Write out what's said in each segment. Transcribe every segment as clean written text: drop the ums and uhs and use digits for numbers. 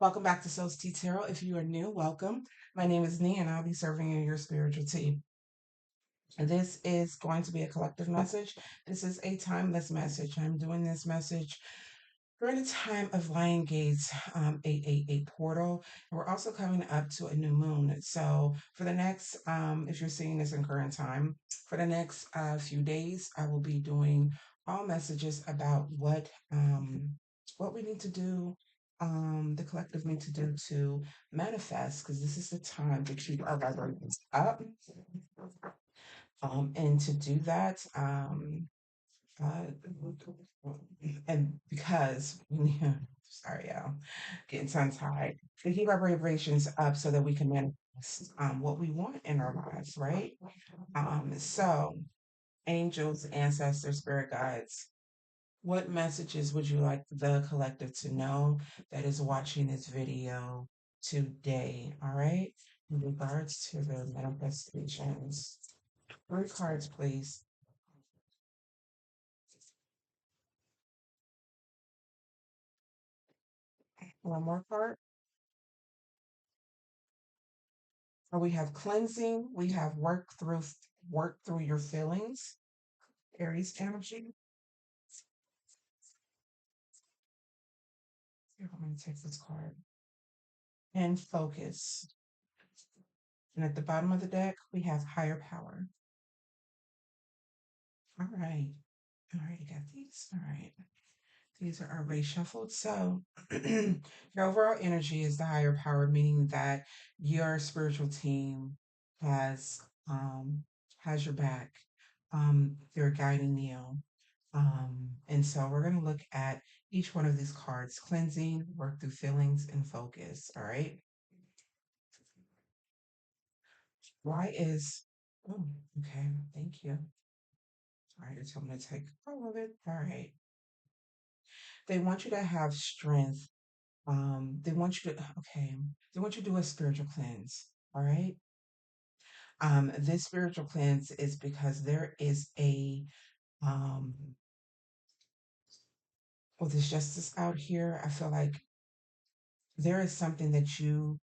Welcome back to Soul's Tea Tarot. If you are new, welcome. My name is Nia, and I'll be serving you your spiritual tea. This is going to be a collective message. This is a timeless message. I'm doing this message during the time of Lion Gates, 888 portal. And we're also coming up to a new moon. So for the next, if you're seeing this in current time, for the next few days, I will be doing all messages about what we need to do, the collective need to do to manifest, because this is the time to keep our vibrations up. And to do that, uh, and because sorry, y'all, getting tongue tied. To keep our vibrations up so that we can manifest what we want in our lives, right? So angels, ancestors, spirit guides, what messages would you like the collective to know that is watching this video today? All right. In regards to the manifestations. Three cards, please. One more card. Or we have cleansing, we have work through your feelings, Aries energy. Here, I'm going to take this card. And focus. And at the bottom of the deck, we have higher power. All right. All right, you got these. All right. These are already shuffled. So your overall energy is the higher power, meaning that your spiritual team has um has your back. They're guiding you. And so we're going to look at each one of these cards: cleansing, work through feelings, and focus. All right. Why is, oh, okay. Thank you. All right. So I'm going to take all of it. All right. They want you to have strength. They want you to, okay. They want you to do a spiritual cleanse. All right. This spiritual cleanse is because there is um, with this justice out here, I feel like there is something that you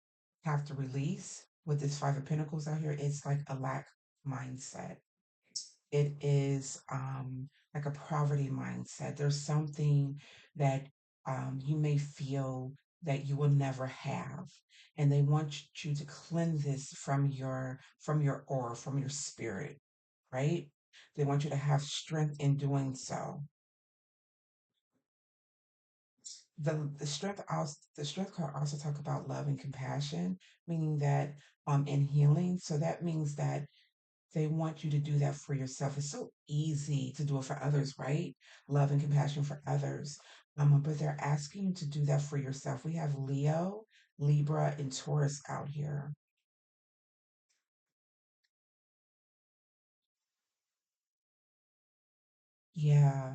have to release with this Five of Pentacles out here. It's like a lack mindset. It is like a poverty mindset. There's something that you may feel that you will never have, and they want you to cleanse this from your aura, from your spirit, right? They want you to have strength in doing so. The strength card also talk about love and compassion, meaning that in healing. So that means that they want you to do that for yourself. It's so easy to do it for others, right? Love and compassion for others. But they're asking you to do that for yourself. We have Leo, Libra, and Taurus out here. Yeah,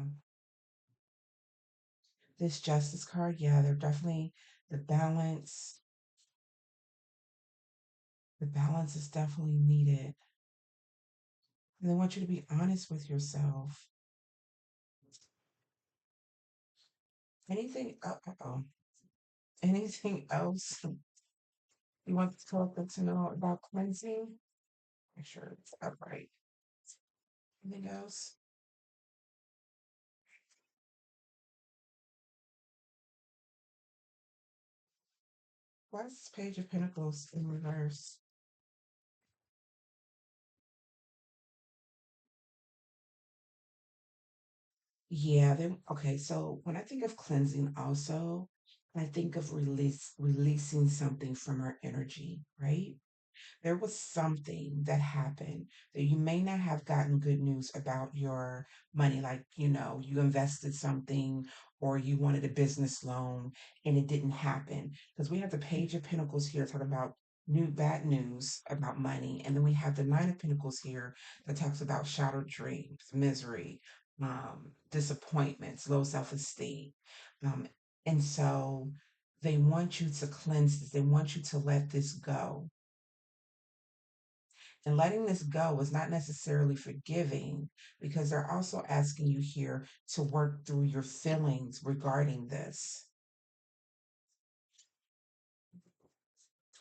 this Justice card, yeah, they're definitely the balance. The balance is definitely needed. And they want you to be honest with yourself. Anything, anything else you want the collective to know about cleansing? Make sure it's upright. Anything else? Why is this Page of Pentacles in reverse? Yeah, okay, so when I think of cleansing also, I think of releasing something from our energy, right? There was something that happened that you may not have gotten good news about your money, like, you invested something or you wanted a business loan and it didn't happen. Because we have the Page of Pentacles here talking about new bad news about money. And then we have the Nine of Pentacles here that talks about shattered dreams, misery, disappointments, low self-esteem. Um, and so they want you to cleanse this. They want you to let this go, and letting this go is not necessarily forgiving, because they're also asking you here to work through your feelings regarding this.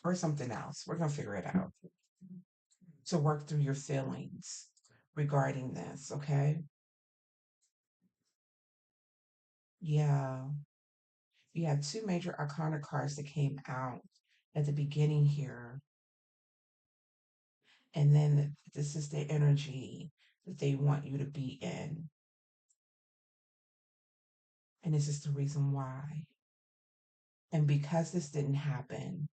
or something else. We're going to figure it out to work through your feelings regarding this, okay? Yeah. You have two major arcana cards that came out at the beginning here. And then this is the energy that they want you to be in. And this is the reason why. And because this didn't happen,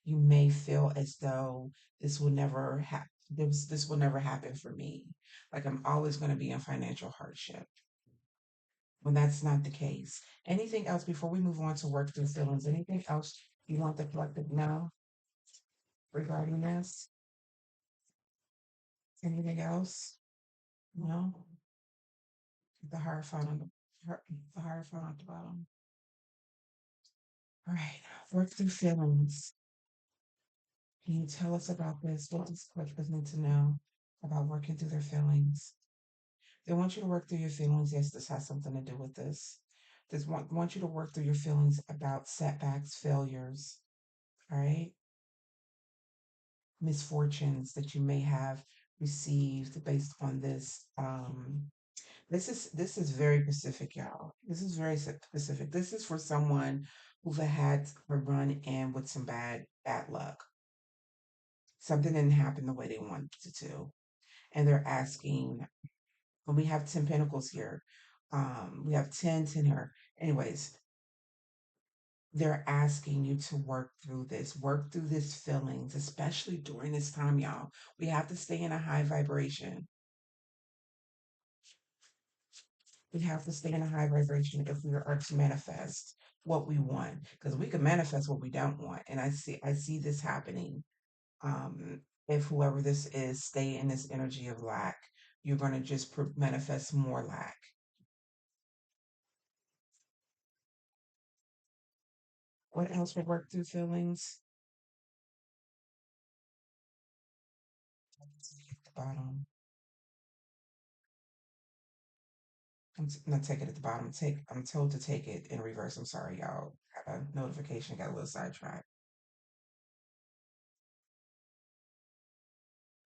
you may feel as though this will never happen. This will never happen for me. Like I'm always going to be in financial hardship when that's not the case. Anything else before we move on to work through feelings? Anything else you want the collective to know regarding this? Anything else? No? The Hierophant on the Hierophant at the bottom. All right. Work through feelings. Can you tell us about this? What does collectors need to know about working through their feelings? They want you to work through your feelings. Yes, this has something to do with this. They want you to work through your feelings about setbacks, failures, all right? Misfortunes that you may have received based on this. This is very specific, y'all. This is very specific. This is for someone who've had a run in with some bad luck. Something didn't happen the way they wanted it to, and they're asking. When we have 10 pentacles here, we have 10 here. Anyways, they're asking you to work through this feelings, especially during this time, y'all. We have to stay in a high vibration. We have to stay in a high vibration if we are to manifest what we want, because we can manifest what we don't want. And I see this happening. If whoever this is stay in this energy of lack, you're going to just manifest more lack. What else will work through feelings? At the bottom. Not take it at the bottom. I'm told to take it in reverse. I'm sorry, y'all. Got a notification, got a little sidetracked.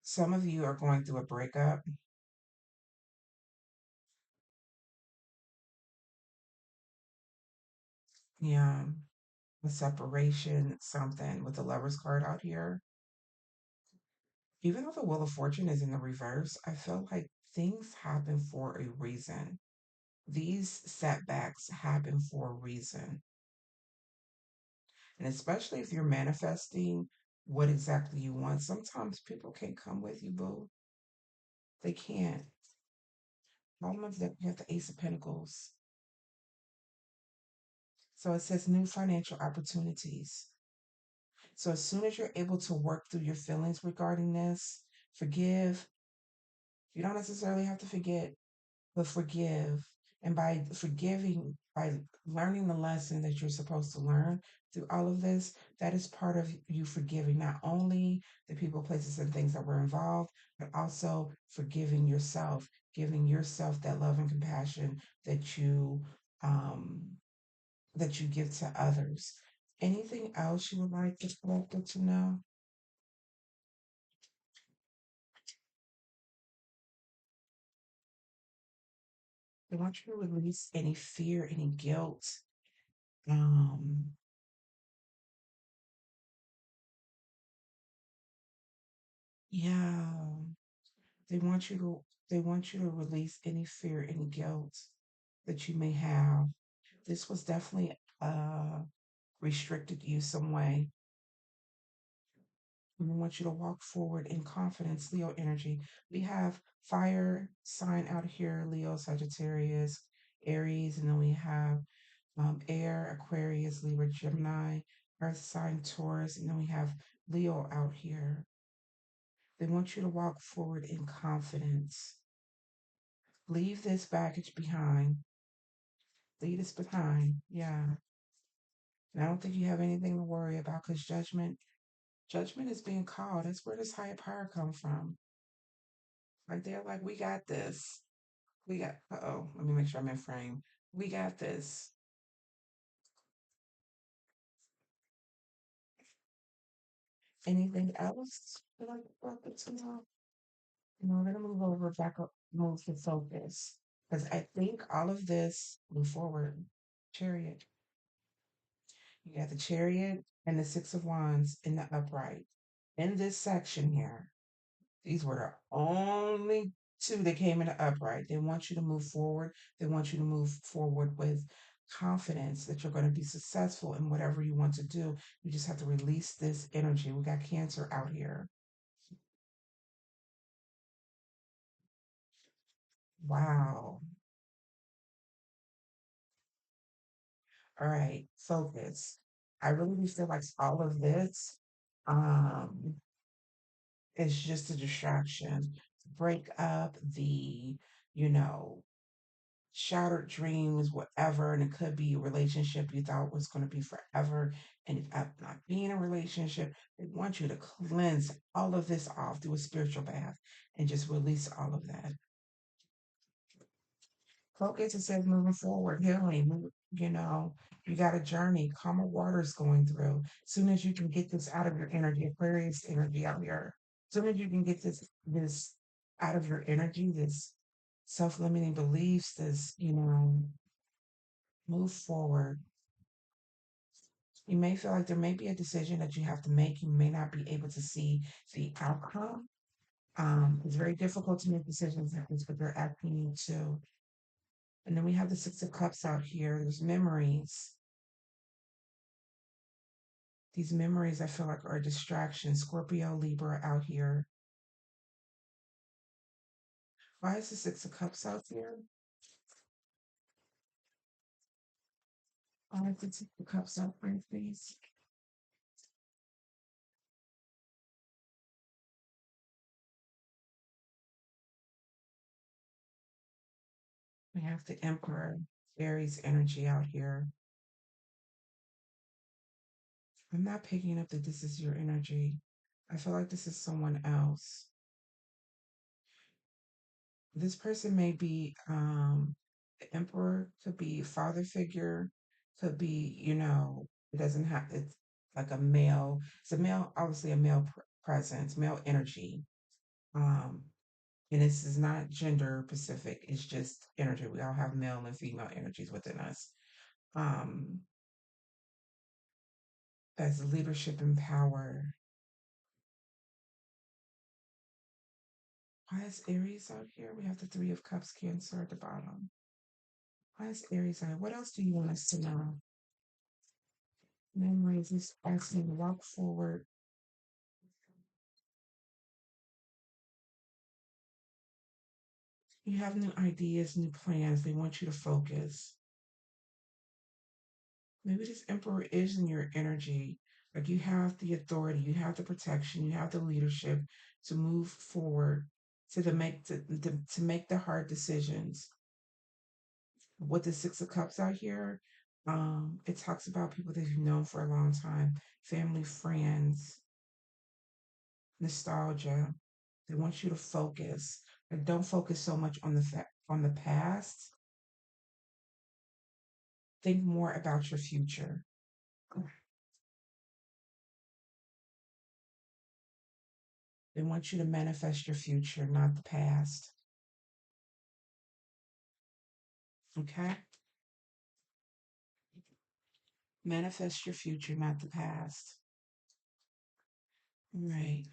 Some of you are going through a breakup. Yeah, a separation, something with the Lover's card out here. Even though the Wheel of Fortune is in the reverse, I feel like things happen for a reason. These setbacks happen for a reason. And especially if you're manifesting what exactly you want, sometimes people can't come with you, boo. They can't. All of them, you have the Ace of Pentacles. So it says new financial opportunities. So as soon as you're able to work through your feelings regarding this, forgive. You don't necessarily have to forget, but forgive. And by forgiving, by learning the lesson that you're supposed to learn through all of this, that is part of you forgiving not only the people, places, and things that were involved, but also forgiving yourself, giving yourself that love and compassion um, that you give to others. Anything else you would like the collector to know? They want you to release any fear, any guilt. Um, yeah, they want you to release any fear, any guilt that you may have. This was definitely restricted you some way. We want you to walk forward in confidence, Leo energy. We have fire sign out here, Leo, Sagittarius, Aries, and then we have air, Aquarius, Libra, Gemini, earth sign, Taurus, and then we have Leo out here. They want you to walk forward in confidence. Leave this baggage behind. Leave this behind. Yeah. And I don't think you have anything to worry about because judgment is being called. That's where this higher power comes from. Like they're like, we got this. We got, uh-oh, let me make sure I'm in frame. We got this. Anything else that I brought up to now? We're gonna move over back up, move to focus. Because I think all of this move forward. Chariot. You got the chariot and the six of wands in the upright. In this section here, these were the only two that came in the upright. They want you to move forward. They want you to move forward with confidence that you're going to be successful in whatever you want to do. You just have to release this energy. We got Cancer out here. Wow. All right, focus. I really do feel like all of this um is just a distraction. Break up the, you know, shattered dreams, whatever, and it could be a relationship you thought was going to be forever, and it up not being a relationship. They want you to cleanse all of this off, do a spiritual bath, and just release all of that. Focus, it says moving forward, healing, you got a journey, calmer waters going through. Soon as you can get this out of your energy, Aquarius energy out here, soon as you can get this out of your energy, this self-limiting beliefs, this, move forward. You may feel like there may be a decision that you have to make. You may not be able to see the outcome. It's very difficult to make decisions like this, but they're asking you to. And then we have the Six of Cups out here. There's memories. These memories I feel like are a distraction. Scorpio, Libra out here. Why is the Six of Cups out here? Why is the Six of Cups out here, please? We have the Emperor, Aries energy out here. I'm not picking up that this is your energy. I feel like this is someone else. This person may be the emperor, could be a father figure, could be, it doesn't have it's like a male, it's a male, obviously a male presence, male energy. Um, and this is not gender specific, it's just energy. We all have male and female energies within us. Um, as leadership and power. Why is Aries out here? We have the Three of Cups, Cancer at the bottom. Why is Aries out here? What else do you want us to know? Memories is asking to walk forward. You have new ideas, new plans. They want you to focus. Maybe this emperor is in your energy. Like you have the authority, you have the protection, you have the leadership to move forward, to make the hard decisions. With the Six of Cups out here, it talks about people that you've known for a long time, family, friends, nostalgia. They want you to focus. Like don't focus so much on on the past. Think more about your future. They want you to manifest your future, not the past. Okay? Manifest your future, not the past. All right.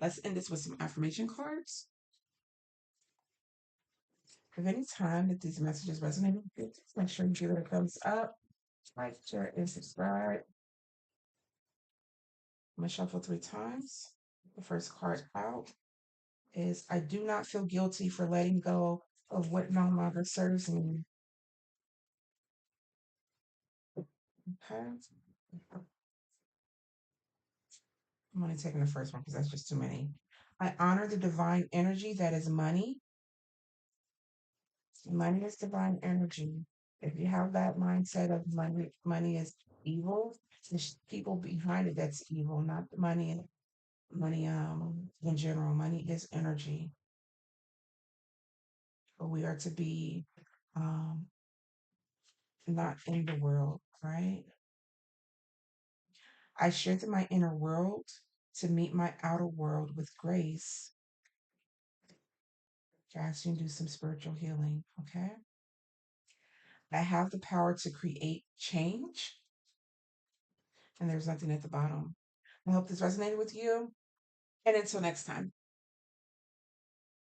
Let's end this with some affirmation cards. If any time that these messages resonate with you, make sure you give it a thumbs up, like, share, and subscribe. I'm going to shuffle 3 times. The first card out is I do not feel guilty for letting go of what no longer serves me. Okay. I'm only taking the first one because that's just too many. I honor the divine energy that is money. Money is divine energy. If you have that mindset of money is evil, there's people behind it that's evil, not the money. Money, in general, money is energy. But we are to be, um, not in the world, right? I strengthen my inner world to meet my outer world with grace. Guys, you can do some spiritual healing, okay? I have the power to create change, and there's nothing at the bottom. I hope this resonated with you, and until next time.